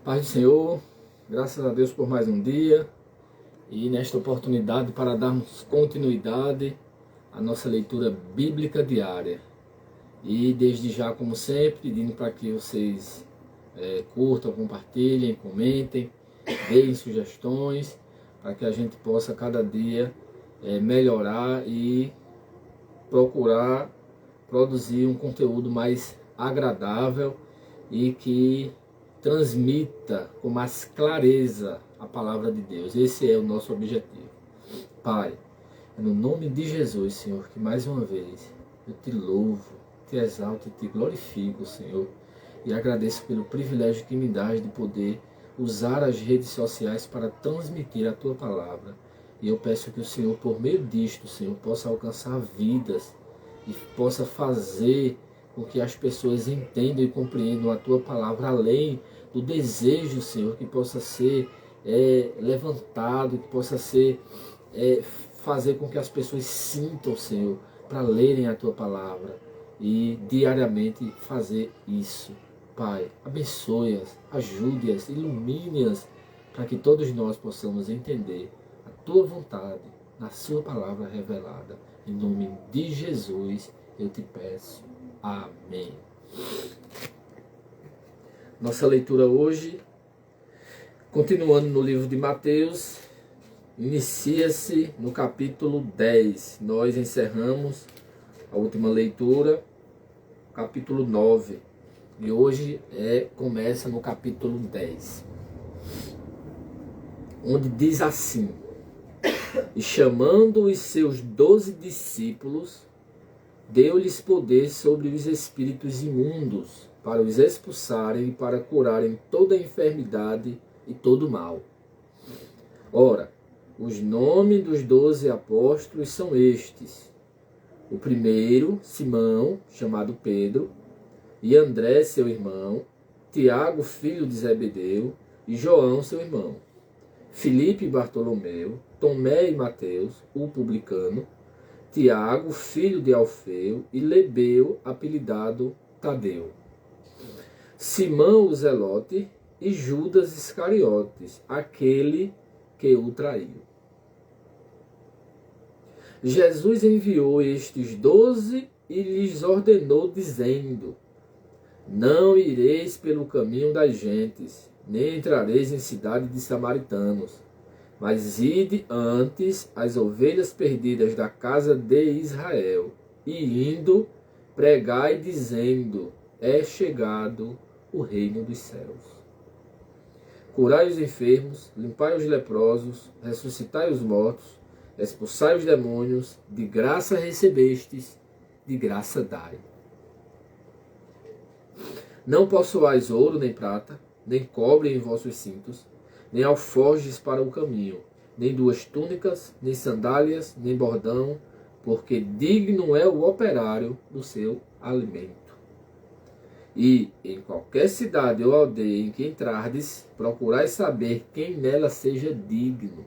Paz do Senhor, graças a Deus por mais um dia e nesta oportunidade para darmos continuidade à nossa leitura bíblica diária. E desde já, como sempre, pedindo para que vocês curtam, compartilhem, comentem, deem sugestões, para que a gente possa cada dia melhorar e procurar produzir um conteúdo mais agradável e que transmita com mais clareza a palavra de Deus. Esse é o nosso objetivo. Pai, é no nome de Jesus, Senhor, que mais uma vez eu te louvo, te exalto e te glorifico, Senhor, e agradeço pelo privilégio que me dás de poder usar as redes sociais para transmitir a tua palavra. E eu peço que o Senhor, por meio disto, Senhor, possa alcançar vidas e possa fazer com que as pessoas entendam e compreendam a tua palavra, além do desejo, Senhor, que possa ser levantado, que possa ser fazer com que as pessoas sintam, Senhor, para lerem a tua palavra e diariamente fazer isso. Pai, abençoe-as, ajude-as, ilumine-as, para que todos nós possamos entender a tua vontade na sua palavra revelada. Em nome de Jesus eu te peço. Amém. Nossa leitura hoje, continuando no livro de Mateus, inicia-se no capítulo 10. Nós encerramos a última leitura, capítulo 9. E hoje começa no capítulo 10. Onde diz assim: E chamando os seus 12 discípulos, deu-lhes poder sobre os espíritos imundos, para os expulsarem e para curarem toda enfermidade e todo mal. Ora, os nomes dos 12 apóstolos são estes: o primeiro, Simão, chamado Pedro, e André, seu irmão, Tiago, filho de Zebedeu, e João, seu irmão, Filipe e Bartolomeu, Tomé e Mateus, o publicano, Tiago, filho de Alfeu, e Lebeu, apelidado Tadeu, Simão o Zelote e Judas Iscariotes, aquele que o traiu. Jesus enviou estes 12 e lhes ordenou, dizendo: Não ireis pelo caminho das gentes, nem entrareis em cidade de samaritanos, mas ide antes as ovelhas perdidas da casa de Israel, e indo, pregai dizendo: É chegado o reino dos céus. Curai os enfermos, limpai os leprosos, ressuscitai os mortos, expulsai os demônios, de graça recebestes, de graça dai. Não possuais ouro nem prata, nem cobre em vossos cintos, nem alforjes para o caminho, nem 2 túnicas, nem sandálias, nem bordão, porque digno é o operário do seu alimento. E em qualquer cidade ou aldeia em que entrardes, procurai saber quem nela seja digno,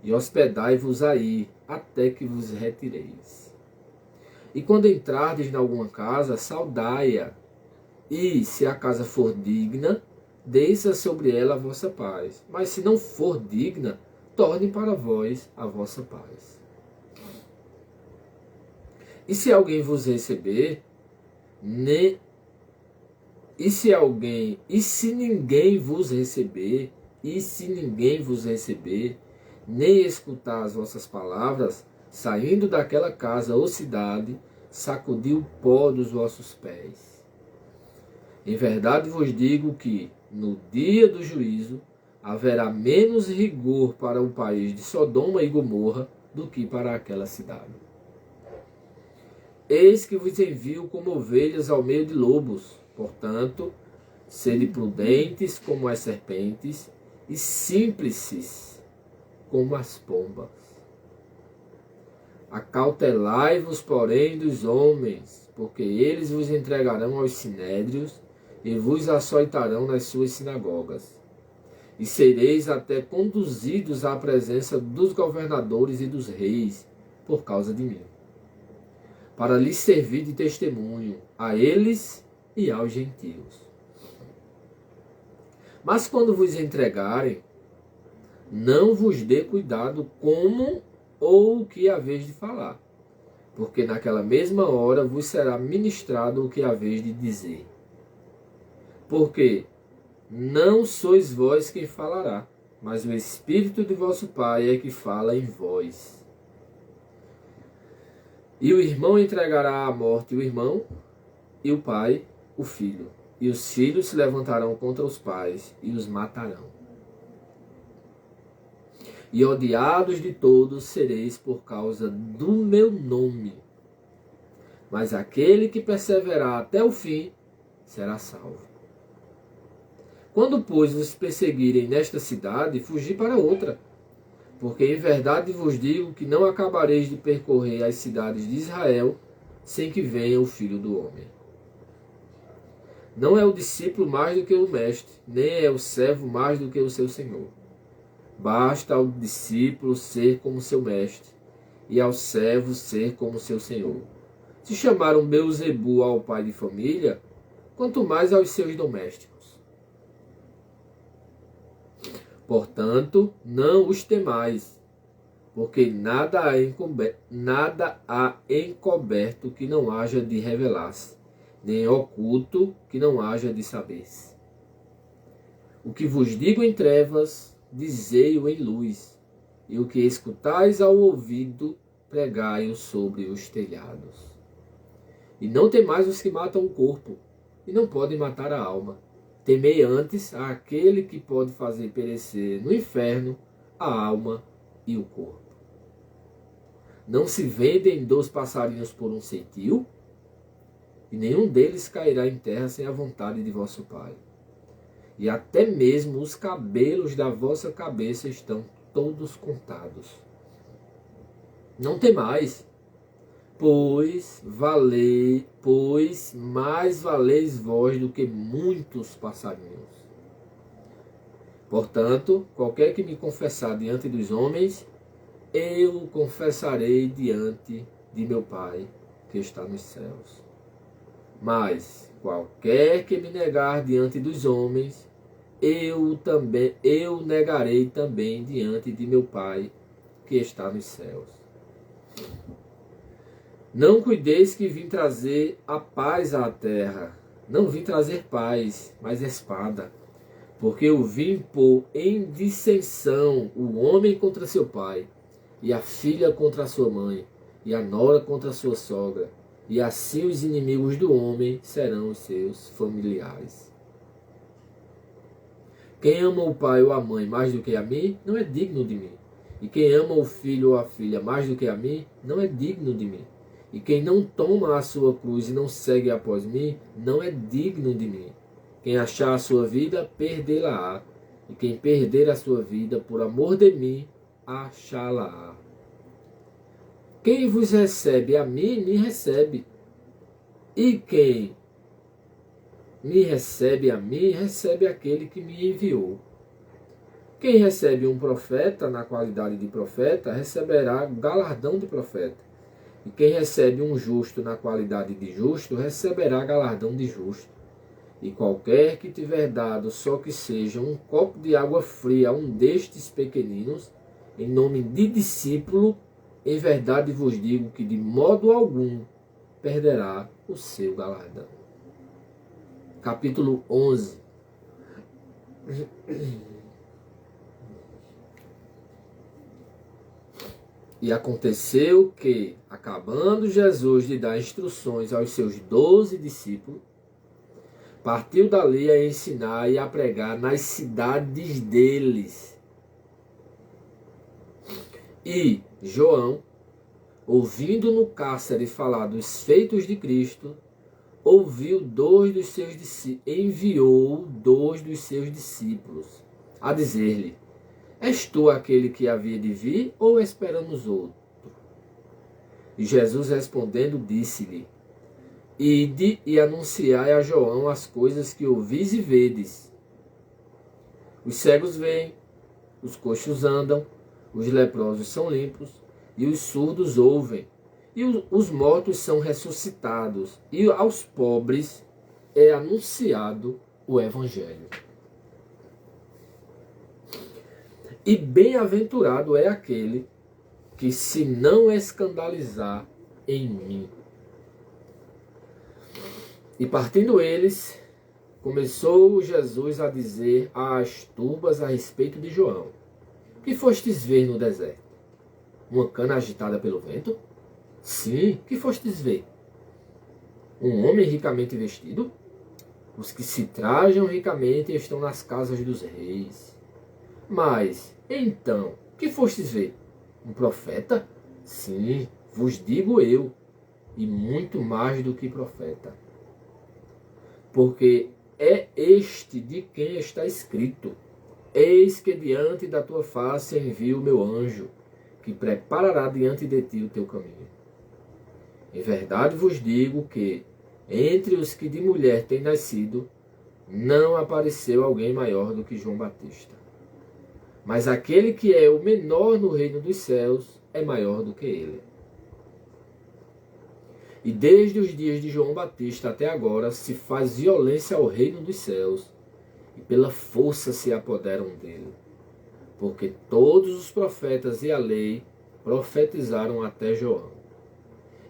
e hospedai-vos aí, até que vos retireis. E quando entrardes em alguma casa, saudai-a, e se a casa for digna, desça sobre ela a vossa paz. Mas se não for digna, torne para vós a vossa paz. E se alguém vos receber, e se ninguém vos receber, nem escutar as vossas palavras, saindo daquela casa ou cidade, sacudi o pó dos vossos pés. Em verdade vos digo que, no dia do juízo, haverá menos rigor para o país de Sodoma e Gomorra do que para aquela cidade. Eis que vos envio como ovelhas ao meio de lobos. Portanto, sede prudentes como as serpentes e simples como as pombas. Acautelai-vos, porém, dos homens, porque eles vos entregarão aos sinédrios e vos açoitarão nas suas sinagogas. E sereis até conduzidos à presença dos governadores e dos reis, por causa de mim, para lhes servir de testemunho a eles e aos gentios. Mas quando vos entregarem, não vos dê cuidado como ou o que haveis de falar, porque naquela mesma hora vos será ministrado o que haveis de dizer. Porque não sois vós quem falará, mas o Espírito de vosso Pai é que fala em vós. E o irmão entregará à morte o irmão, e o pai o filho. E os filhos se levantarão contra os pais e os matarão. E odiados de todos sereis por causa do meu nome. Mas aquele que perseverar até o fim será salvo. Quando, pois, vos perseguirem nesta cidade, fugi para outra. Porque em verdade vos digo que não acabareis de percorrer as cidades de Israel sem que venha o Filho do Homem. Não é o discípulo mais do que o mestre, nem é o servo mais do que o seu senhor. Basta ao discípulo ser como seu mestre, e ao servo ser como seu senhor. Se chamaram Beelzebu ao pai de família, quanto mais aos seus domésticos. Portanto, não os temais, porque nada há encoberto que não haja de revelar-se, nem oculto que não haja de saber-se. O que vos digo em trevas, dizei-o em luz, e o que escutais ao ouvido, pregai-o sobre os telhados. E não temais os que matam o corpo, e não podem matar a alma. Temei antes àquele que pode fazer perecer no inferno a alma e o corpo. Não se vendem 2 passarinhos por um centil? E nenhum deles cairá em terra sem a vontade de vosso Pai. E até mesmo os cabelos da vossa cabeça estão todos contados. Não temais, pois mais valeis vós do que muitos passarinhos. Portanto, qualquer que me confessar diante dos homens, eu o confessarei diante de meu Pai que está nos céus. Mas qualquer que me negar diante dos homens, eu negarei também diante de meu Pai que está nos céus. Não cuideis que vim trazer a paz à terra. Não vim trazer paz, mas espada. Porque eu vim pôr em dissensão o homem contra seu pai, e a filha contra a sua mãe, e a nora contra a sua sogra. E assim os inimigos do homem serão os seus familiares. Quem ama o pai ou a mãe mais do que a mim, não é digno de mim. E quem ama o filho ou a filha mais do que a mim, não é digno de mim. E quem não toma a sua cruz e não segue após mim, não é digno de mim. Quem achar a sua vida, perdê-la-á. E quem perder a sua vida por amor de mim, achá-la-á. Quem vos recebe a mim, me recebe. E quem me recebe a mim, recebe aquele que me enviou. Quem recebe um profeta na qualidade de profeta, receberá galardão de profeta. E quem recebe um justo na qualidade de justo, receberá galardão de justo. E qualquer que tiver dado só que seja um copo de água fria a um destes pequeninos, em nome de discípulo, em verdade vos digo que de modo algum perderá o seu galardão. Capítulo 11. E aconteceu que, acabando Jesus de dar instruções aos seus 12 discípulos, partiu dali a ensinar e a pregar nas cidades deles. E João, ouvindo no cárcere falar dos feitos de Cristo, enviou 2 dos seus discípulos a dizer-lhe: És tu aquele que havia de vir, ou esperamos outro? E Jesus respondendo disse-lhe: Ide e anunciai a João as coisas que ouvis e vedes. Os cegos veem, os coxos andam, os leprosos são limpos, e os surdos ouvem, e os mortos são ressuscitados, e aos pobres é anunciado o Evangelho. E bem-aventurado é aquele que se não escandalizar em mim. E partindo eles, começou Jesus a dizer às turbas a respeito de João: que fostes ver no deserto? Uma cana agitada pelo vento? Sim, que fostes ver? Um homem ricamente vestido? Os que se trajam ricamente estão nas casas dos reis. Mas, então, que fostes ver? Um profeta? Sim, vos digo eu, e muito mais do que profeta. Porque é este de quem está escrito: eis que diante da tua face envio o meu anjo, que preparará diante de ti o teu caminho. Em verdade vos digo que, entre os que de mulher têm nascido, não apareceu alguém maior do que João Batista. Mas aquele que é o menor no reino dos céus é maior do que ele. E desde os dias de João Batista até agora se faz violência ao reino dos céus, e pela força se apoderam dele. Porque todos os profetas e a lei profetizaram até João.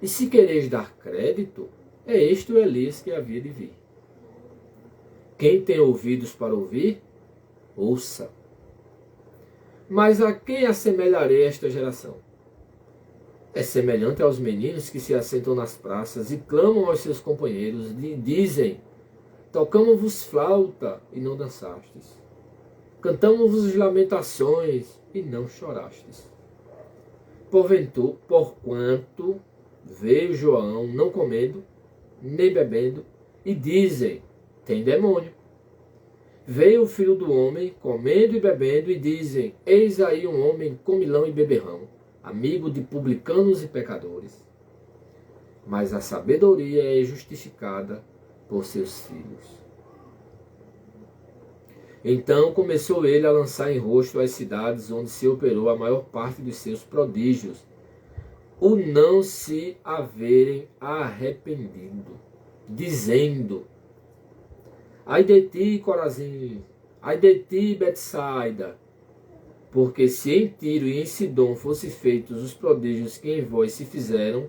E se quereis dar crédito, é este o Elias que havia de vir. Quem tem ouvidos para ouvir, ouça. Mas a quem assemelharei esta geração? É semelhante aos meninos que se assentam nas praças e clamam aos seus companheiros e dizem: tocamos-vos flauta e não dançastes. Cantamos-vos lamentações e não chorastes. Porquanto veio João não comendo, nem bebendo, e dizem: tem demônio. Veio o Filho do Homem comendo e bebendo, e dizem: eis aí um homem comilão e beberrão, amigo de publicanos e pecadores. Mas a sabedoria é justificada por seus filhos. Então começou ele a lançar em rosto as cidades onde se operou a maior parte dos seus prodígios, o não se haverem arrependido, dizendo: ai de ti, Corazim, ai de ti, Betsaida, porque se em Tiro e em Sidom fossem feitos os prodígios que em vós se fizeram,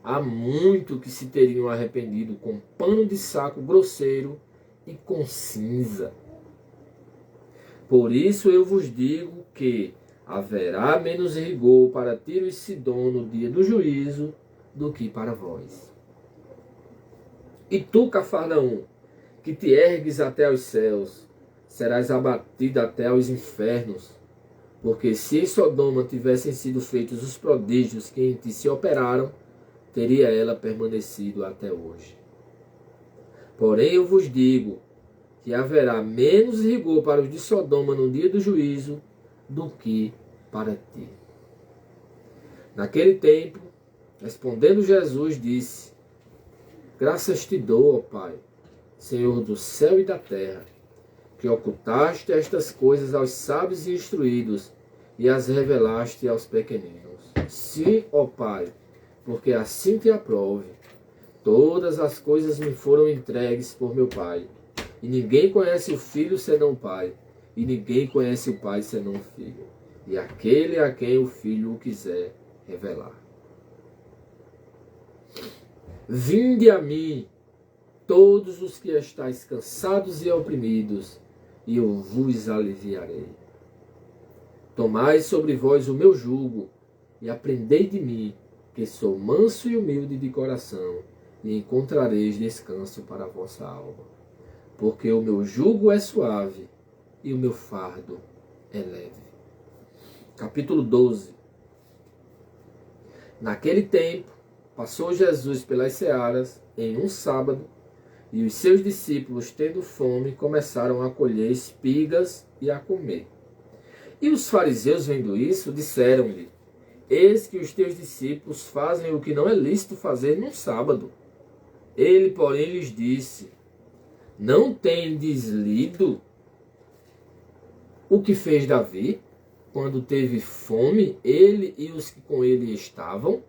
há muito que se teriam arrependido com pano de saco grosseiro e com cinza. Por isso eu vos digo que haverá menos rigor para Tiro e Sidom no dia do juízo do que para vós. E tu, Cafarnaum, que te ergues até aos céus, serás abatida até aos infernos. Porque se em Sodoma tivessem sido feitos os prodígios que em ti se operaram, teria ela permanecido até hoje. Porém eu vos digo que haverá menos rigor para os de Sodoma no dia do juízo do que para ti. Naquele tempo, respondendo Jesus, disse: graças te dou, ó Pai, Senhor do céu e da terra, que ocultaste estas coisas aos sábios e instruídos e as revelaste aos pequeninos. Sim, ó Pai, porque assim te aprove. Todas as coisas me foram entregues por meu Pai. E ninguém conhece o Filho senão o Pai, e ninguém conhece o Pai senão o Filho, e aquele a quem o Filho o quiser revelar. Vinde a mim, todos os que estáis cansados e oprimidos, e eu vos aliviarei. Tomai sobre vós o meu jugo, e aprendei de mim, que sou manso e humilde de coração, e encontrareis descanso para a vossa alma. Porque o meu jugo é suave e o meu fardo é leve. Capítulo 12. Naquele tempo, passou Jesus pelas searas em um sábado, e os seus discípulos, tendo fome, começaram a colher espigas e a comer. E os fariseus, vendo isso, disseram-lhe: eis que os teus discípulos fazem o que não é lícito fazer num sábado. Ele, porém, lhes disse: não tendes lido o que fez Davi, quando teve fome, ele e os que com ele estavam?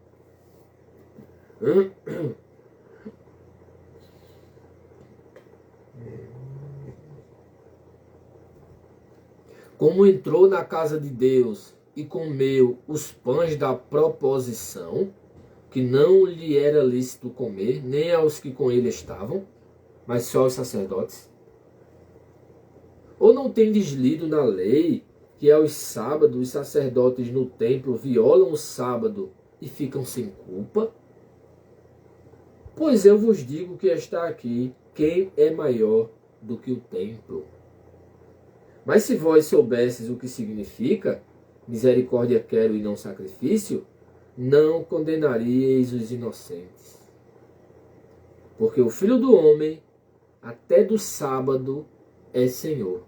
como entrou na casa de Deus e comeu os pães da proposição, que não lhe era lícito comer, nem aos que com ele estavam, mas só aos sacerdotes? Ou não tendes lido na lei que aos sábados os sacerdotes no templo violam o sábado e ficam sem culpa? Pois eu vos digo que está aqui quem é maior do que o templo. Mas se vós soubesses o que significa, misericórdia quero e não sacrifício, não condenaríeis os inocentes. Porque o Filho do Homem, até do sábado, é Senhor.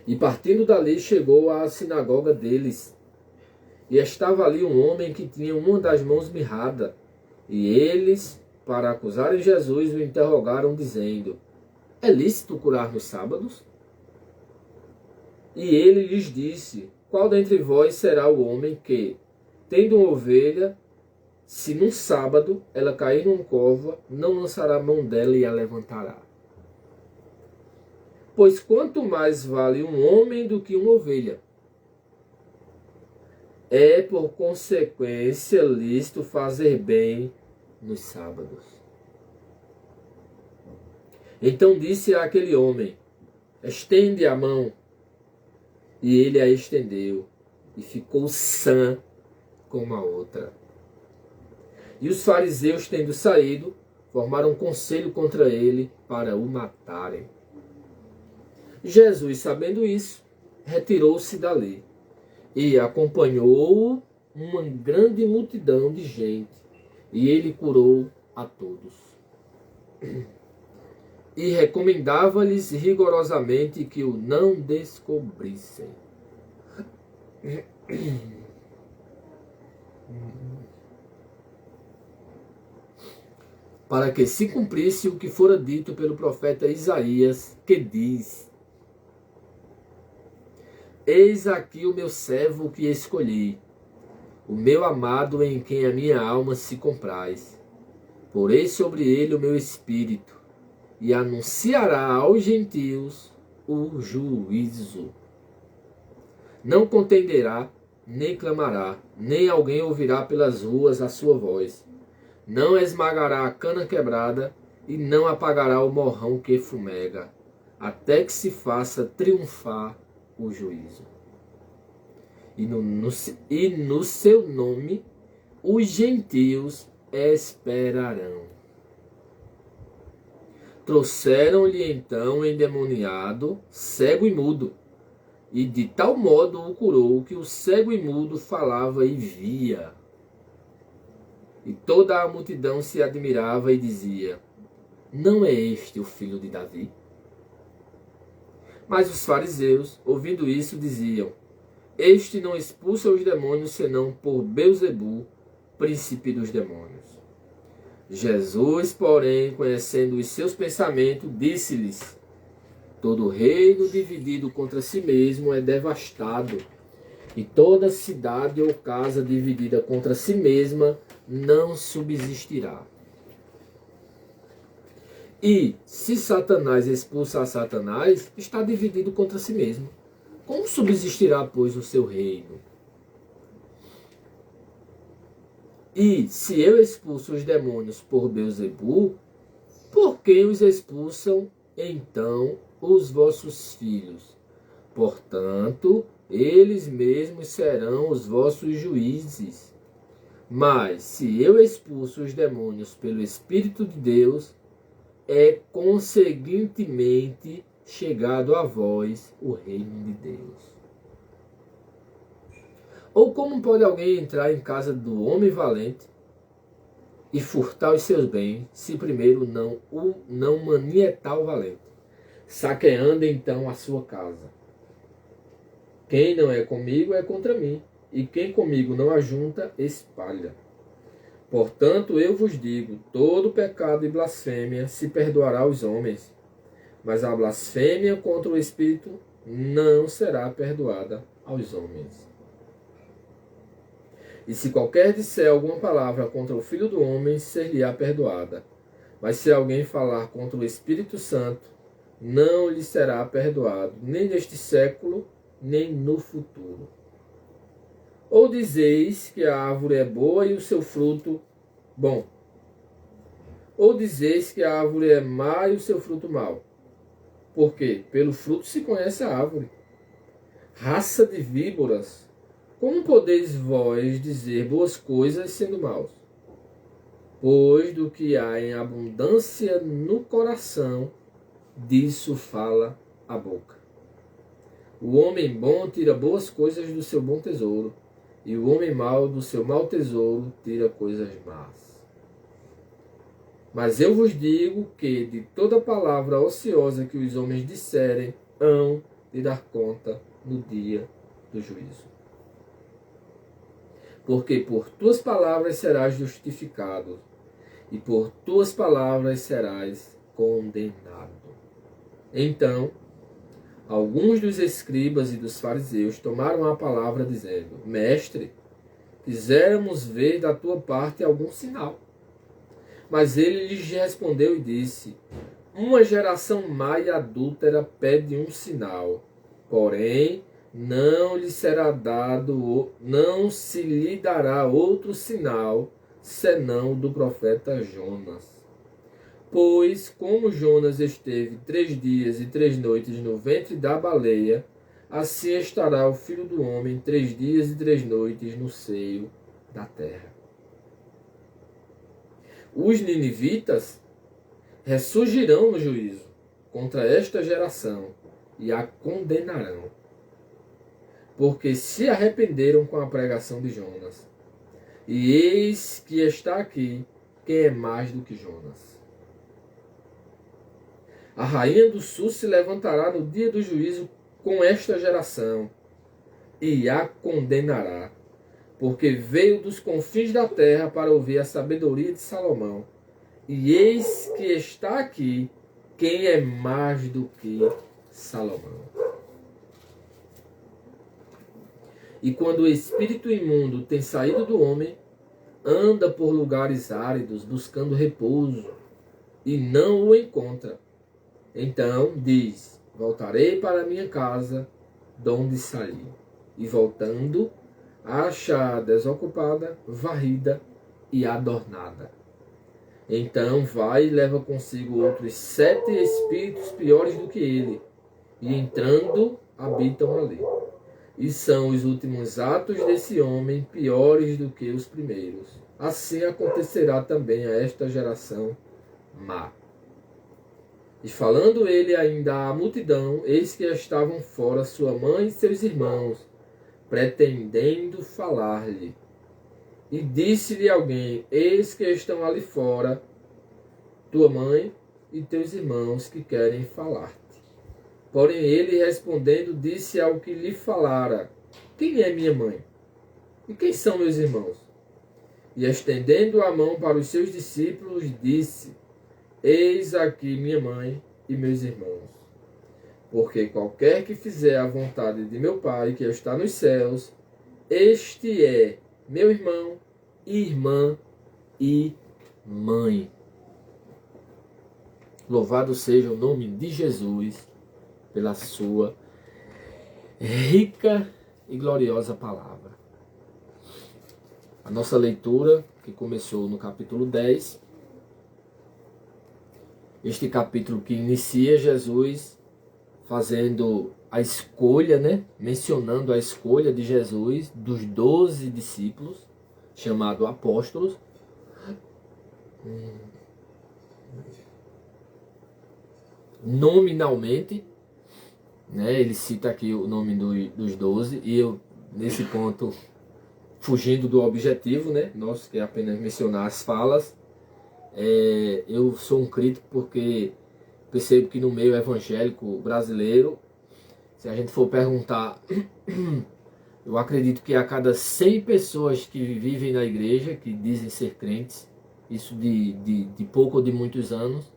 E partindo dali, chegou à sinagoga deles. E estava ali um homem que tinha uma das mãos mirrada. E eles, para acusarem Jesus, o interrogaram, dizendo: é lícito curar nos sábados? E ele lhes disse: qual dentre vós será o homem que, tendo uma ovelha, se num sábado ela cair numa cova, não lançará a mão dela e a levantará? Pois quanto mais vale um homem do que uma ovelha. É, por consequência, lícito fazer bem nos sábados. Então disse àquele homem: estende a mão. E ele a estendeu, e ficou sã como a outra. E os fariseus, tendo saído, formaram um conselho contra ele para o matarem. Jesus, sabendo isso, retirou-se dali, e acompanhou-o uma grande multidão de gente, e ele curou a todos. E recomendava-lhes rigorosamente que o não descobrissem. Para que se cumprisse o que fora dito pelo profeta Isaías, que diz: eis aqui o meu servo que escolhi, o meu amado em quem a minha alma se compraz. Porei sobre ele o meu espírito, e anunciará aos gentios o juízo. Não contenderá, nem clamará, nem alguém ouvirá pelas ruas a sua voz. Não esmagará a cana quebrada, e não apagará o morrão que fumega, até que se faça triunfar o juízo. E no seu nome os gentios esperarão. Trouxeram-lhe então endemoniado, cego e mudo, e de tal modo o curou que o cego e mudo falava e via. E toda a multidão se admirava e dizia: não é este o filho de Davi? Mas os fariseus, ouvindo isso, diziam: este não expulsa os demônios senão por Belzebu, príncipe dos demônios. Jesus, porém, conhecendo os seus pensamentos, disse-lhes: todo reino dividido contra si mesmo é devastado, e toda cidade ou casa dividida contra si mesma não subsistirá. E, se Satanás expulsa a Satanás, está dividido contra si mesmo. Como subsistirá, pois, o seu reino? E, se eu expulso os demônios por Belzebu, por quem os expulsam, então, os vossos filhos? Portanto, eles mesmos serão os vossos juízes. Mas, se eu expulso os demônios pelo Espírito de Deus, é conseguintemente chegado a vós o reino de Deus. Ou como pode alguém entrar em casa do homem valente e furtar os seus bens, se primeiro não manietar o valente, saqueando então a sua casa? Quem não é comigo é contra mim, e quem comigo não ajunta, espalha. Portanto, eu vos digo, todo pecado e blasfêmia se perdoará aos homens, mas a blasfêmia contra o Espírito não será perdoada aos homens. E se qualquer disser alguma palavra contra o Filho do Homem, ser-lhe-á perdoada. Mas se alguém falar contra o Espírito Santo, não lhe será perdoado, nem neste século, nem no futuro. Ou dizeis que a árvore é boa e o seu fruto bom? Ou dizeis que a árvore é má e o seu fruto mau? Porque pelo fruto se conhece a árvore. Raça de víboras, como podeis vós dizer boas coisas sendo maus? Pois do que há em abundância no coração, disso fala a boca. O homem bom tira boas coisas do seu bom tesouro, e o homem mau do seu mau tesouro tira coisas más. Mas eu vos digo que de toda palavra ociosa que os homens disserem, hão de dar conta no dia do juízo. Porque por tuas palavras serás justificado, e por tuas palavras serás condenado. Então, alguns dos escribas e dos fariseus tomaram a palavra, dizendo: Mestre, quiséramos ver da tua parte algum sinal. Mas ele lhes respondeu e disse: Uma geração má e adúltera pede um sinal, porém não lhe será dado, não se lhe dará outro sinal, senão o do profeta Jonas. Pois, como Jonas esteve 3 dias e 3 noites no ventre da baleia, assim estará o Filho do Homem 3 dias e 3 noites no seio da terra. Os ninivitas ressurgirão no juízo contra esta geração e a condenarão, porque se arrependeram com a pregação de Jonas. E eis que está aqui quem é mais do que Jonas. A rainha do sul se levantará no dia do juízo com esta geração e a condenará, porque veio dos confins da terra para ouvir a sabedoria de Salomão. E eis que está aqui quem é mais do que Salomão. E quando o espírito imundo tem saído do homem, anda por lugares áridos buscando repouso e não o encontra. Então diz: voltarei para a minha casa, de onde saí. E voltando, a achar desocupada, varrida e adornada. Então vai e leva consigo outros 7 espíritos piores do que ele, e entrando, habitam ali. E são os últimos atos desse homem piores do que os primeiros. Assim acontecerá também a esta geração má. E falando ele ainda à multidão, eis que estavam fora sua mãe e seus irmãos, pretendendo falar-lhe. E disse-lhe alguém: eis que estão ali fora tua mãe e teus irmãos que querem falar-te. Porém ele, respondendo, disse ao que lhe falara: quem é minha mãe? E quem são meus irmãos? E estendendo a mão para os seus discípulos, disse: eis aqui minha mãe e meus irmãos. Porque qualquer que fizer a vontade de meu Pai, que está nos céus, este é meu irmão, irmã e mãe. Louvado seja o nome de Jesus pela sua rica e gloriosa palavra. A nossa leitura, que começou no capítulo 10, este capítulo que inicia Jesus fazendo a escolha, mencionando a escolha de Jesus dos 12 discípulos, chamados apóstolos. Nominalmente, ele cita aqui o nome dos 12, e eu, nesse ponto, fugindo do objetivo, nosso, que é apenas mencionar as falas, eu sou um crítico porque percebo que no meio evangélico brasileiro, se a gente for perguntar, eu acredito que a cada 100 pessoas que vivem na igreja, que dizem ser crentes, isso de pouco ou de muitos anos,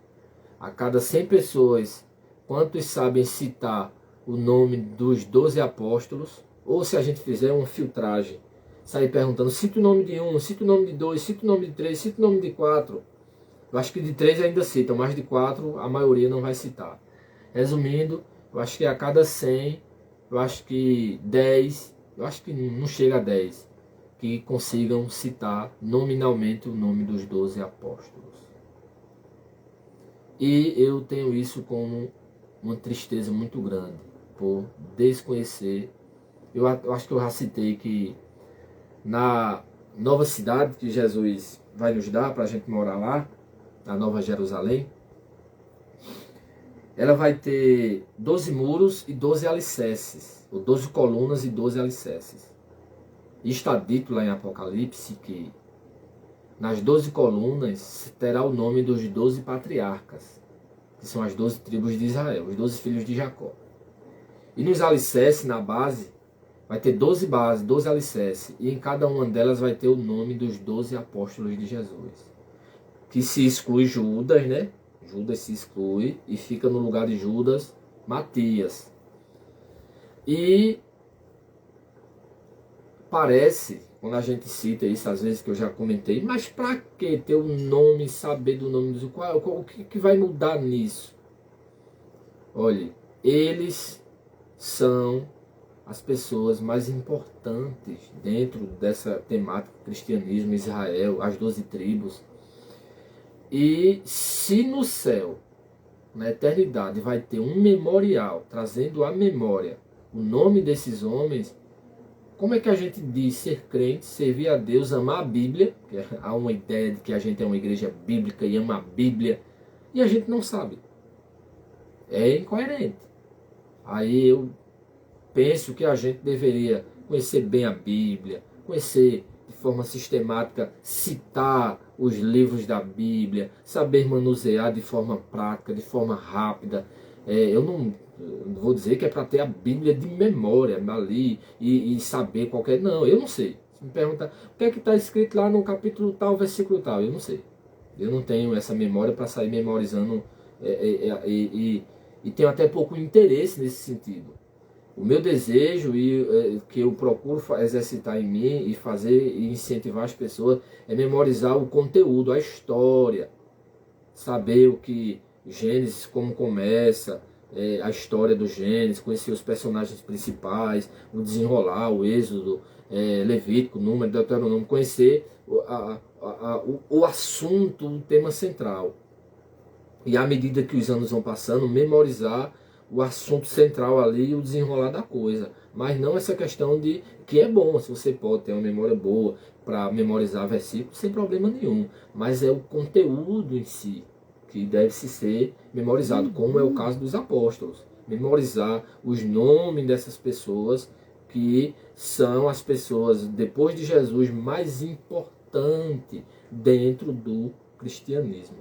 a cada 100 pessoas, quantos sabem citar o nome dos 12 apóstolos? Ou se a gente fizer uma filtragem, sair perguntando, cita o nome de um, cita o nome de dois, cita o nome de três, cita o nome de 4. Eu acho que de 3 ainda citam, mas de 4 a maioria não vai citar. Resumindo, eu acho que a cada 100, eu acho que 10, eu acho que não chega a 10, que consigam citar nominalmente o nome dos 12 apóstolos. E eu tenho isso como uma tristeza muito grande, por desconhecer. Eu acho que eu já citei que na nova cidade que Jesus vai nos dar para a gente morar lá, a Nova Jerusalém, ela vai ter 12 muros e 12 alicerces, ou 12 colunas e 12 alicerces. E está dito lá em Apocalipse que nas 12 colunas terá o nome dos 12 patriarcas, que são as 12 tribos de Israel, os 12 filhos de Jacó. E nos alicerces, na base, vai ter 12 bases, 12 alicerces, e em cada uma delas vai ter o nome dos 12 apóstolos de Jesus. Que se exclui Judas, né? Judas se exclui e fica no lugar de Judas, Matias. E parece, quando a gente cita isso, às vezes que eu já comentei, mas para que ter o nome, saber do nome do qual, o que vai mudar nisso? Olhe, eles são as pessoas mais importantes dentro dessa temática cristianismo, Israel, as 12 tribos. E se no céu, na eternidade, vai ter um memorial trazendo à memória o nome desses homens, como é que a gente diz ser crente, servir a Deus, amar a Bíblia? Porque há uma ideia de que a gente é uma igreja bíblica e ama a Bíblia, e a gente não sabe. É incoerente. Aí eu penso que a gente deveria conhecer bem a Bíblia, conhecer de forma sistemática, citar os livros da Bíblia, saber manusear de forma prática, de forma rápida. Eu não vou dizer que é para ter a Bíblia de memória ali e saber qualquer... Não, eu não sei. Se me perguntar o que é que está escrito lá no capítulo tal, versículo tal, eu não sei. Eu não tenho essa memória para sair memorizando e tenho até pouco interesse nesse sentido. O meu desejo e que eu procuro exercitar em mim e fazer e incentivar as pessoas é memorizar o conteúdo, a história, saber o que Gênesis, como começa, a história do Gênesis, conhecer os personagens principais, o desenrolar, o Êxodo, Levítico, Número, Deuteronômio, conhecer o assunto, o tema central. E à medida que os anos vão passando, memorizar o assunto central ali e o desenrolar da coisa. Mas não essa questão de que é bom, se você pode ter uma memória boa para memorizar versículos, sem problema nenhum. Mas é o conteúdo em si que deve ser memorizado, como é o caso dos apóstolos. Memorizar os nomes dessas pessoas que são as pessoas, depois de Jesus, mais importantes dentro do cristianismo.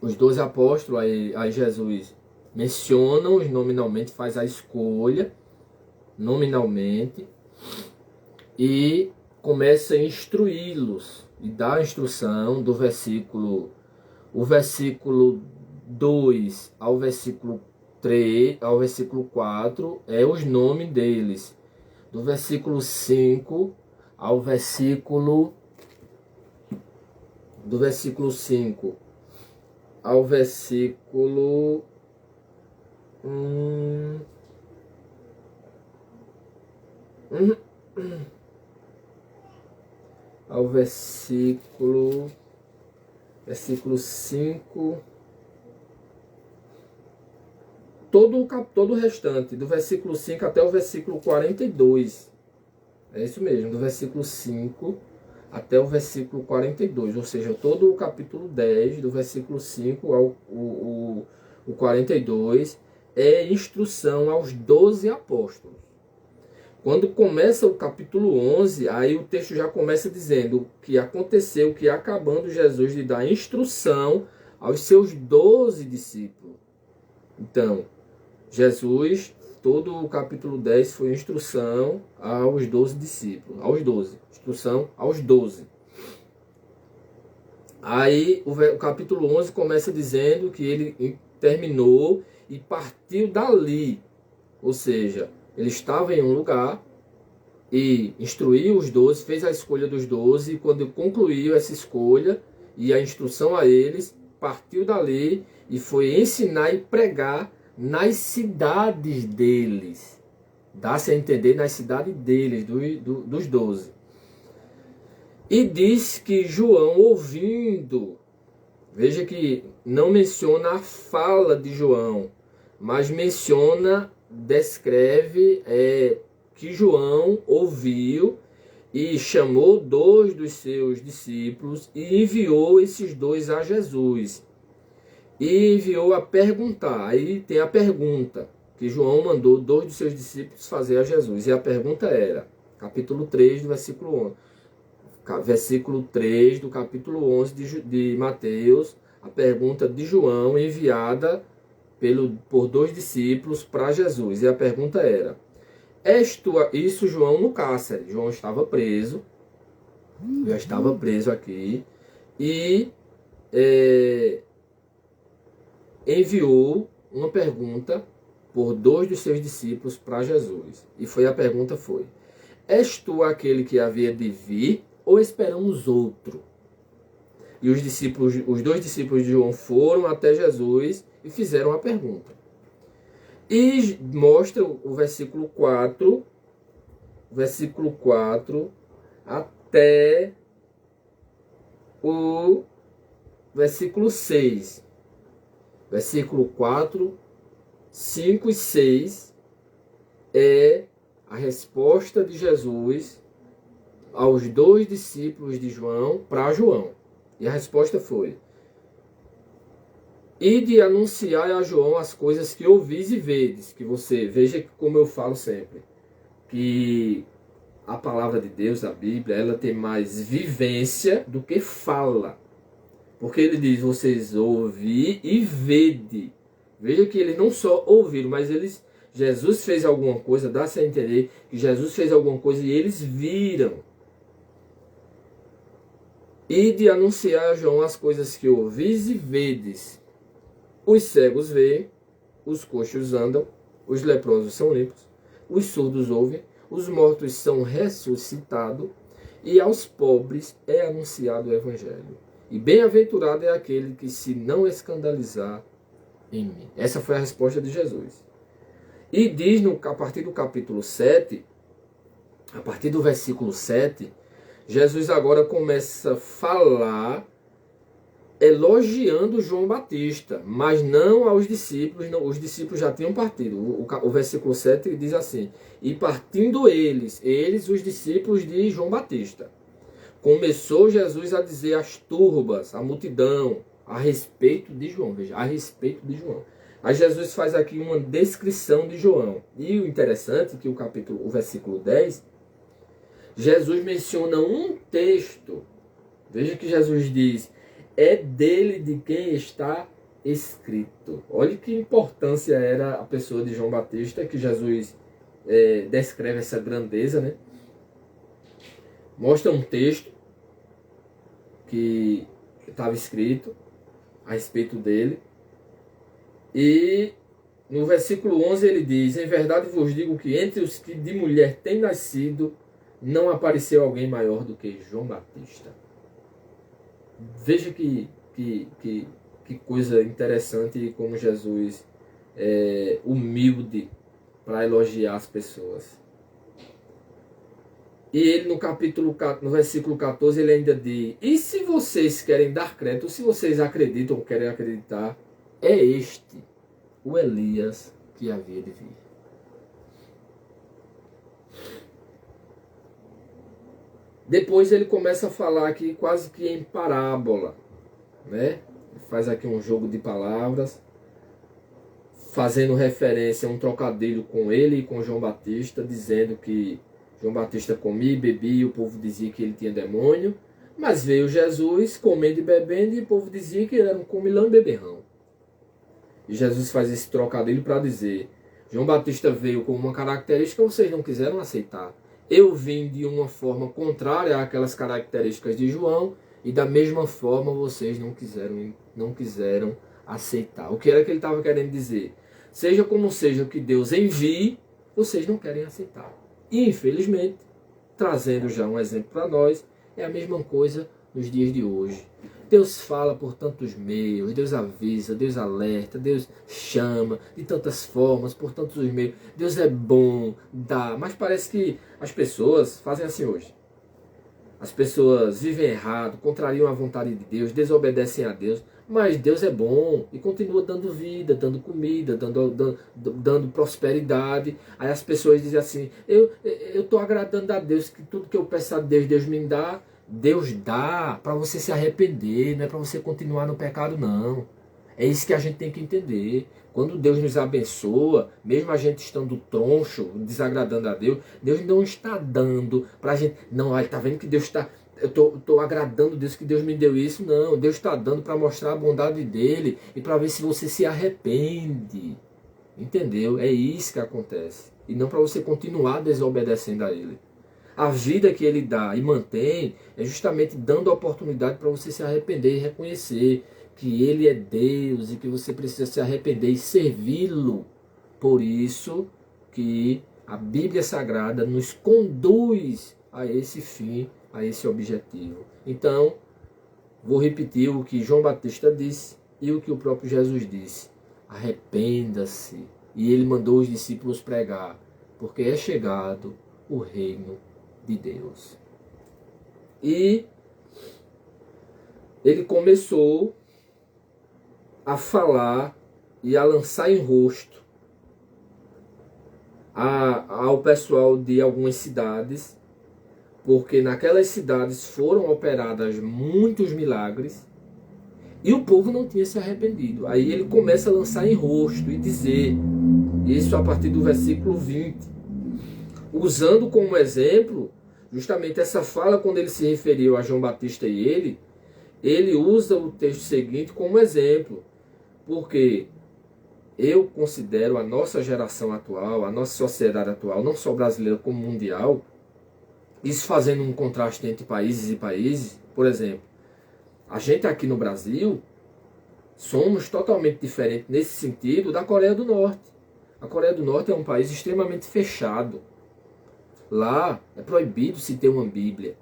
Os 12 apóstolos, aí Jesus menciona-os nominalmente, faz a escolha nominalmente e começa a instruí-los e dá a instrução do versículo 2 ao versículo 3, ao versículo 4 é os nomes deles. Do versículo 5 ao versículo 5 ao versículo ao versículo 5, todo o restante, do versículo 5 até o versículo 42. É isso mesmo, do versículo 5 até o versículo 42, ou seja, todo o capítulo 10, do versículo 5 ao 42, é instrução aos 12 apóstolos. Quando começa o capítulo 11, aí o texto já começa dizendo que aconteceu, que acabando Jesus de dar instrução aos seus 12 discípulos. Então, Jesus, todo o capítulo 10 foi instrução aos 12 discípulos, aos 12. Instrução aos 12. Aí o capítulo 11 começa dizendo que ele terminou e partiu dali. Ou seja, ele estava em um lugar e instruiu os 12, fez a escolha dos 12, e quando concluiu essa escolha e a instrução a eles, partiu dali e foi ensinar e pregar nas cidades deles. Dá-se a entender nas cidades deles, dos 12. E diz que João, ouvindo, veja que não menciona a fala de João, mas menciona, descreve que João ouviu e chamou 2 dos seus discípulos e enviou esses 2 a Jesus. E enviou a perguntar. Aí tem a pergunta que João mandou 2 dos seus discípulos fazer a Jesus. E a pergunta era, capítulo 3 do versículo 11. Versículo 3 do capítulo 11 de Mateus. A pergunta de João enviada por 2 discípulos para Jesus. E a pergunta era, isso João no cárcere. João estava preso. Já estava preso aqui. E enviou uma pergunta por 2 dos seus discípulos para Jesus. E a pergunta foi, és tu aquele que havia de vir ou esperamos outro? E os 2 discípulos de João foram até Jesus e fizeram a pergunta. E mostra o versículo 4 até o versículo 6. Versículo 4, 5 e 6 é a resposta de Jesus aos 2 discípulos de João para João. E a resposta foi, ide anunciar a João as coisas que ouvis e vedes. Que você veja, como eu falo sempre, que a palavra de Deus, a Bíblia, ela tem mais vivência do que fala. Porque ele diz, vocês ouvem e vede. Veja que eles não só ouviram, mas Jesus fez alguma coisa, dá-se a entender que Jesus fez alguma coisa e eles viram. E de anunciar a João as coisas que ouvis e vedes. Os cegos veem, os coxos andam, os leprosos são limpos, os surdos ouvem, os mortos são ressuscitados, e aos pobres é anunciado o Evangelho. E bem-aventurado é aquele que se não escandalizar em mim. Essa foi a resposta de Jesus. E diz a partir do capítulo 7, a partir do versículo 7, Jesus agora começa a falar elogiando João Batista, mas não aos discípulos. Não, os discípulos já tinham partido. O versículo 7 diz assim, e partindo eles, os discípulos de João Batista, começou Jesus a dizer às turbas, à multidão, a respeito de João. Veja, a respeito de João. Aí Jesus faz aqui uma descrição de João. E o interessante é que o versículo 10, Jesus menciona um texto. Veja que Jesus diz, é dele de quem está escrito. Olha que importância era a pessoa de João Batista, que Jesus descreve essa grandeza, né? Mostra um texto que estava escrito a respeito dele. E no versículo 11 ele diz, em verdade vos digo que entre os que de mulher têm nascido, não apareceu alguém maior do que João Batista. Veja que coisa interessante e como Jesus é humilde para elogiar as pessoas. E ele no versículo 14 ele ainda diz, e se vocês querem dar crédito, se vocês acreditam ou querem acreditar, é este o Elias que havia de vir. Depois ele começa a falar aqui quase que em parábola, né? Faz aqui um jogo de palavras, fazendo referência a um trocadilho com ele e com João Batista, dizendo que João Batista comia e bebia e o povo dizia que ele tinha demônio, mas veio Jesus comendo e bebendo e o povo dizia que ele era um comilão e beberrão. E Jesus faz esse trocadilho para dizer, João Batista veio com uma característica que vocês não quiseram aceitar. Eu vim de uma forma contrária àquelas características de João e da mesma forma vocês não quiseram aceitar. O que era que ele estava querendo dizer? Seja como seja o que Deus envie, vocês não querem aceitar. E infelizmente, trazendo já um exemplo para nós, é a mesma coisa nos dias de hoje. Deus fala por tantos meios, Deus avisa, Deus alerta, Deus chama de tantas formas, por tantos meios. Deus é bom, dá, mas parece que as pessoas fazem assim hoje. As pessoas vivem errado, contrariam a vontade de Deus, desobedecem a Deus, mas Deus é bom e continua dando vida, dando comida, dando prosperidade. Aí as pessoas dizem assim, eu estou agradando a Deus, que tudo que eu peço a Deus, Deus me dá. Deus dá para você se arrepender, não é para você continuar no pecado, não. É isso que a gente tem que entender. Quando Deus nos abençoa, mesmo a gente estando troncho, desagradando a Deus, Deus não está dando para a gente. Não, olha, tá vendo que Deus está. Eu estou agradando Deus que Deus me deu isso. Não, Deus está dando para mostrar a bondade dele e para ver se você se arrepende. Entendeu? É isso que acontece. E não para você continuar desobedecendo a ele. A vida que ele dá e mantém é justamente dando a oportunidade para você se arrepender e reconhecer que ele é Deus e que você precisa se arrepender e servi-lo. Por isso que a Bíblia Sagrada nos conduz a esse fim, a esse objetivo. Então, vou repetir o que João Batista disse e o que o próprio Jesus disse. Arrependa-se. E ele mandou os discípulos pregar, porque é chegado o reino de Deus. E ele começou a falar e a lançar em rosto ao pessoal de algumas cidades, porque naquelas cidades foram operadas muitos milagres e o povo não tinha se arrependido. Aí ele começa a lançar em rosto e dizer, isso a partir do versículo 20, usando como exemplo justamente essa fala. Quando ele se referiu a João Batista e ele usa o texto seguinte como exemplo, porque eu considero a nossa geração atual, a nossa sociedade atual, não só brasileira como mundial, isso fazendo um contraste entre países e países. Por exemplo, a gente aqui no Brasil somos totalmente diferentes nesse sentido da Coreia do Norte. A Coreia do Norte é um país extremamente fechado. Lá é proibido se ter uma Bíblia.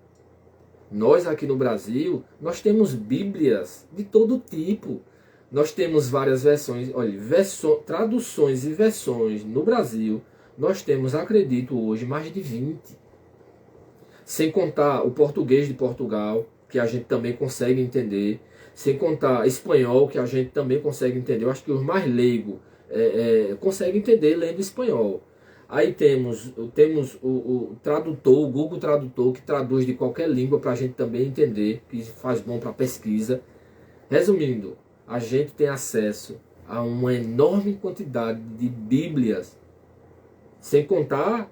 Nós aqui no Brasil, nós temos Bíblias de todo tipo. Nós temos várias versões, olha, traduções e versões no Brasil. Nós temos, acredito hoje, mais de 20. Sem contar o português de Portugal, que a gente também consegue entender. Sem contar espanhol, que a gente também consegue entender. Eu acho que os mais leigos conseguem entender lendo espanhol. Aí temos o tradutor, o Google Tradutor, que traduz de qualquer língua para a gente também entender, que faz bom para pesquisa. Resumindo, a gente tem acesso a uma enorme quantidade de Bíblias, sem contar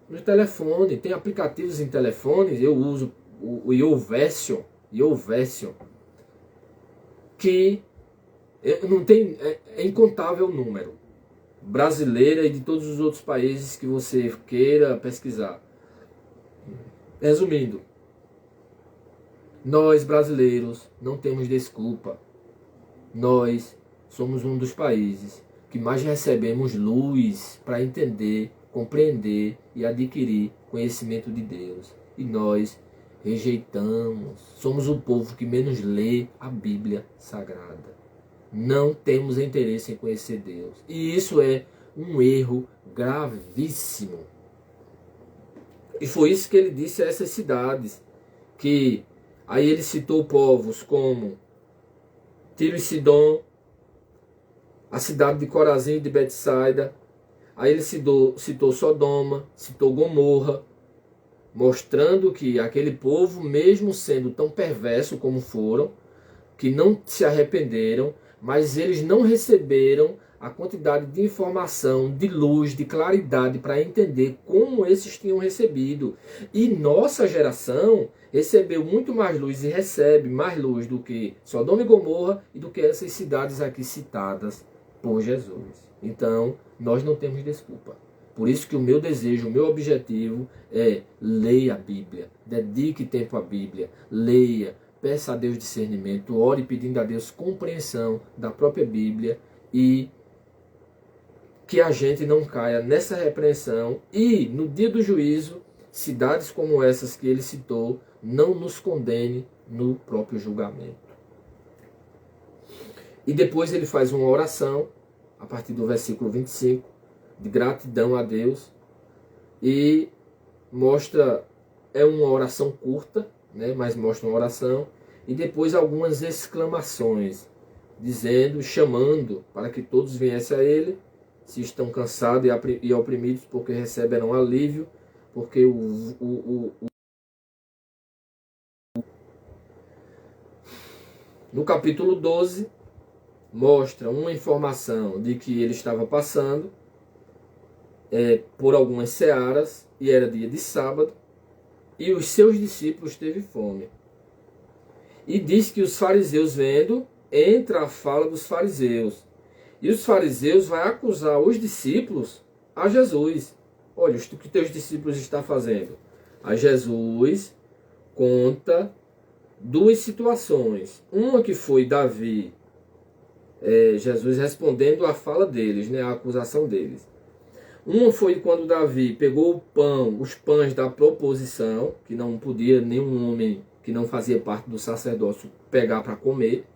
no telefone. Tem aplicativos em telefones, eu uso o YouVersion, que não tem, é incontável o número. Brasileira e de todos os outros países que você queira pesquisar. Resumindo, nós brasileiros não temos desculpa. Nós somos um dos países que mais recebemos luz para entender, compreender e adquirir conhecimento de Deus. E nós rejeitamos. Somos o povo que menos lê a Bíblia Sagrada. Não temos interesse em conhecer Deus. E isso é um erro gravíssimo. E foi isso que ele disse a essas cidades. Que aí ele citou povos como Tiro e Sidom, a cidade de Corazim e de Betsaida. Aí ele citou Sodoma, citou Gomorra, mostrando que aquele povo, mesmo sendo tão perverso como foram, que não se arrependeram, mas eles não receberam a quantidade de informação, de luz, de claridade para entender como esses tinham recebido. E nossa geração recebeu muito mais luz e recebe mais luz do que Sodoma e Gomorra e do que essas cidades aqui citadas por Jesus. Então, nós não temos desculpa. Por isso que o meu desejo, o meu objetivo é leia a Bíblia, dedique tempo à Bíblia, leia, peça a Deus discernimento, ore pedindo a Deus compreensão da própria Bíblia e que a gente não caia nessa repreensão e no dia do juízo, cidades como essas que ele citou não nos condene no próprio julgamento. E depois ele faz uma oração, a partir do versículo 25, de gratidão a Deus, e mostra, é uma oração curta, né, mas mostra uma oração, e depois algumas exclamações, dizendo, chamando para que todos viessem a ele, se estão cansados e oprimidos, porque receberão alívio, porque No capítulo 12, mostra uma informação de que ele estava passando por algumas searas, e era dia de sábado, e os seus discípulos teve fome. E diz que os fariseus vendo, entra a fala dos fariseus. E os fariseus vão acusar os discípulos a Jesus. Olha, o que teus discípulos estão fazendo? A Jesus conta duas situações. Uma que foi Davi, Jesus respondendo à fala deles, né, à acusação deles. Uma foi quando Davi pegou os pães da proposição, que não podia nenhum homem que não fazia parte do sacerdócio pegar para comer.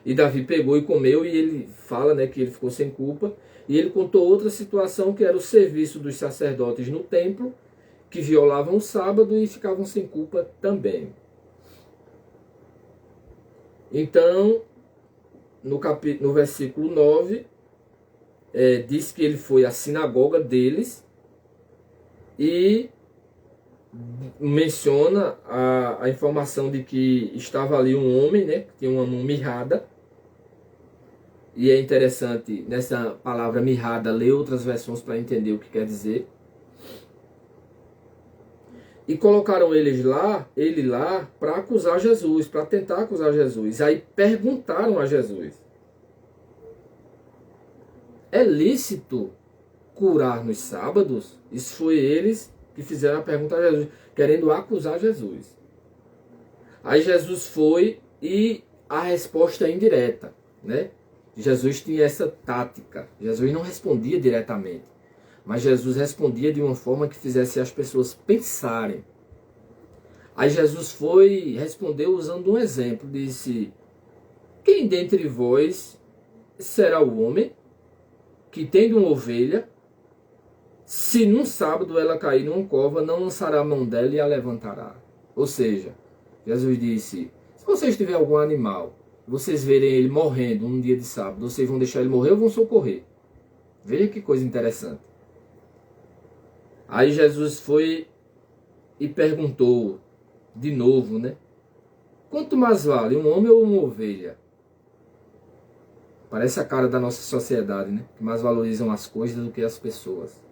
E Davi pegou e comeu, e ele fala, né, que ele ficou sem culpa. E ele contou outra situação, que era o serviço dos sacerdotes no templo, que violavam o sábado e ficavam sem culpa também. Então, no versículo 9, diz que ele foi à sinagoga deles e menciona a informação de que estava ali um homem, né, que tinha uma mão mirrada. E é interessante, nessa palavra mirrada, ler outras versões para entender o que quer dizer. E colocaram ele lá para acusar Jesus, para tentar acusar Jesus. Aí perguntaram a Jesus: é lícito curar nos sábados? Isso foi eles que fizeram a pergunta a Jesus, querendo acusar Jesus. Aí Jesus foi, e a resposta é indireta, né? Jesus tinha essa tática. Jesus não respondia diretamente, mas Jesus respondia de uma forma que fizesse as pessoas pensarem. Aí Jesus foi respondeu usando um exemplo. Disse: quem dentre vós será o homem que, tendo uma ovelha, se num sábado ela cair numa cova, não lançará a mão dela e a levantará? Ou seja, Jesus disse: se vocês tiverem algum animal, vocês verem ele morrendo num dia de sábado, vocês vão deixar ele morrer ou vão socorrer? Veja que coisa interessante. Aí Jesus foi e perguntou de novo, né? Quanto mais vale um homem ou uma ovelha? Parece a cara da nossa sociedade, né? Que mais valorizam as coisas do que as pessoas.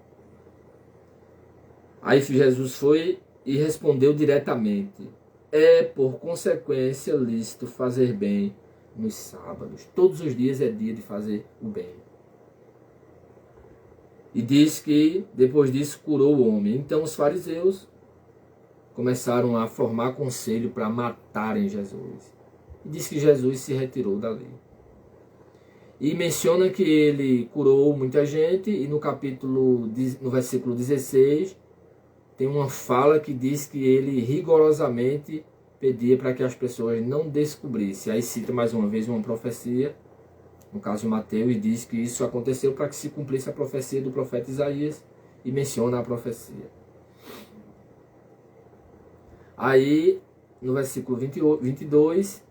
Aí Jesus foi e respondeu diretamente: é por consequência lícito fazer bem nos sábados. Todos os dias é dia de fazer o bem. E diz que depois disso curou o homem. Então os fariseus começaram a formar conselho para matarem Jesus. E diz que Jesus se retirou dali. E menciona que ele curou muita gente, e no versículo 16, tem uma fala que diz que ele rigorosamente pedia para que as pessoas não descobrissem. Aí cita mais uma vez uma profecia, no caso Mateus, e diz que isso aconteceu para que se cumprisse a profecia do profeta Isaías, e menciona a profecia. Aí, no versículo 22,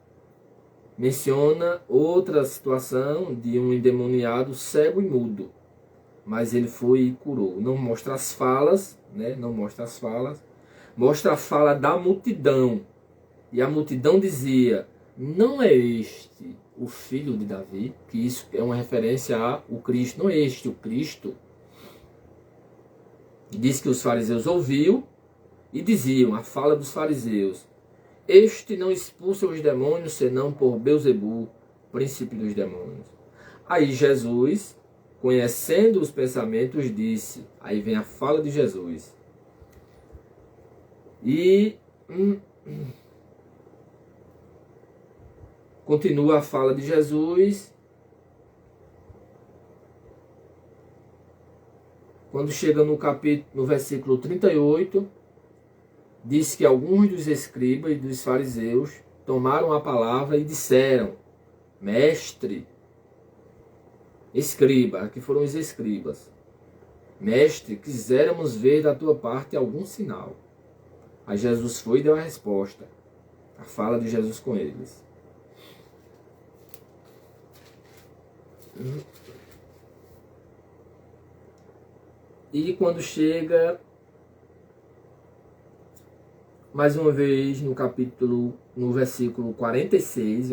menciona outra situação de um endemoniado cego e mudo. Mas ele foi e curou. Não mostra as falas, né? Não mostra as falas. Mostra a fala da multidão. E a multidão dizia: não é este o filho de Davi? Que isso é uma referência ao Cristo. Não é este o Cristo? Diz que os fariseus ouviam e diziam, a fala dos fariseus: este não expulsa os demônios senão por Belzebu, príncipe dos demônios. Aí Jesus, conhecendo os pensamentos, disse, aí vem a fala de Jesus. E continua a fala de Jesus. Quando chega no versículo 38, diz que alguns dos escribas e dos fariseus tomaram a palavra e disseram: Mestre, escriba, aqui foram os escribas, Mestre, quiséramos ver da tua parte algum sinal. Aí Jesus foi e deu a resposta, a fala de Jesus com eles. E quando chega, mais uma vez, no versículo 46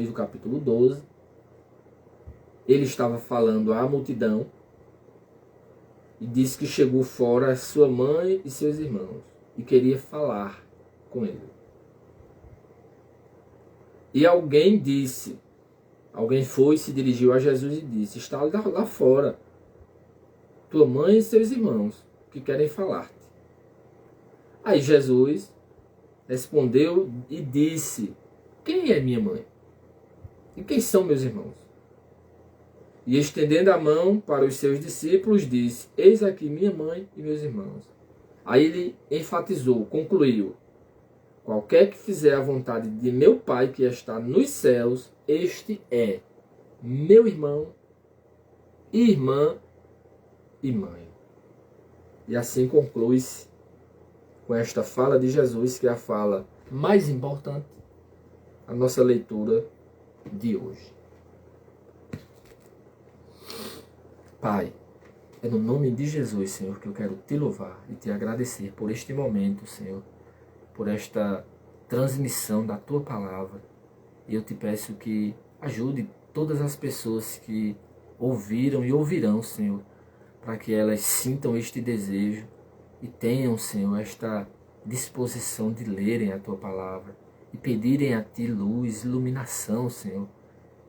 do capítulo 12, ele estava falando à multidão e disse que chegou fora sua mãe e seus irmãos e queria falar com ele. E alguém foi, se dirigiu a Jesus e disse: está lá fora tua mãe e seus irmãos que querem falar-te. Aí Jesus respondeu e disse: quem é minha mãe? E quem são meus irmãos? E estendendo a mão para os seus discípulos, disse: eis aqui minha mãe e meus irmãos. Aí ele enfatizou, concluiu: qualquer que fizer a vontade de meu Pai que está nos céus, este é meu irmão, irmã e mãe. E assim conclui-se com esta fala de Jesus, que é a fala mais importante, a nossa leitura de hoje. Pai, é no nome de Jesus, Senhor, que eu quero te louvar e te agradecer por este momento, Senhor, por esta transmissão da tua palavra. E eu te peço que ajude todas as pessoas que ouviram e ouvirão, Senhor, para que elas sintam este desejo e tenham, Senhor, esta disposição de lerem a tua palavra e pedirem a ti luz, iluminação, Senhor,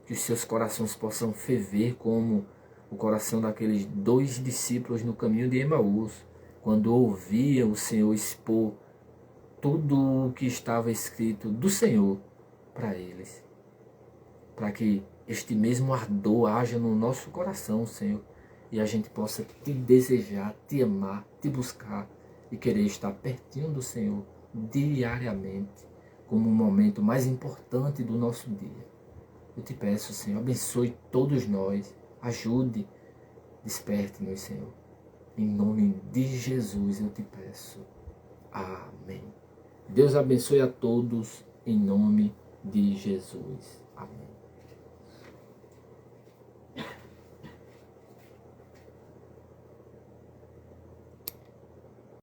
que os seus corações possam ferver como o coração daqueles 2 discípulos no caminho de Emaús, quando ouviam o Senhor expor tudo o que estava escrito do Senhor para eles. Para que este mesmo ardor haja no nosso coração, Senhor, e a gente possa te desejar, te amar, te buscar e querer estar pertinho do Senhor diariamente, como um momento mais importante do nosso dia. Eu te peço, Senhor, abençoe todos nós, ajude, desperte-nos, Senhor. Em nome de Jesus eu te peço. Amém. Deus abençoe a todos em nome de Jesus. Amém.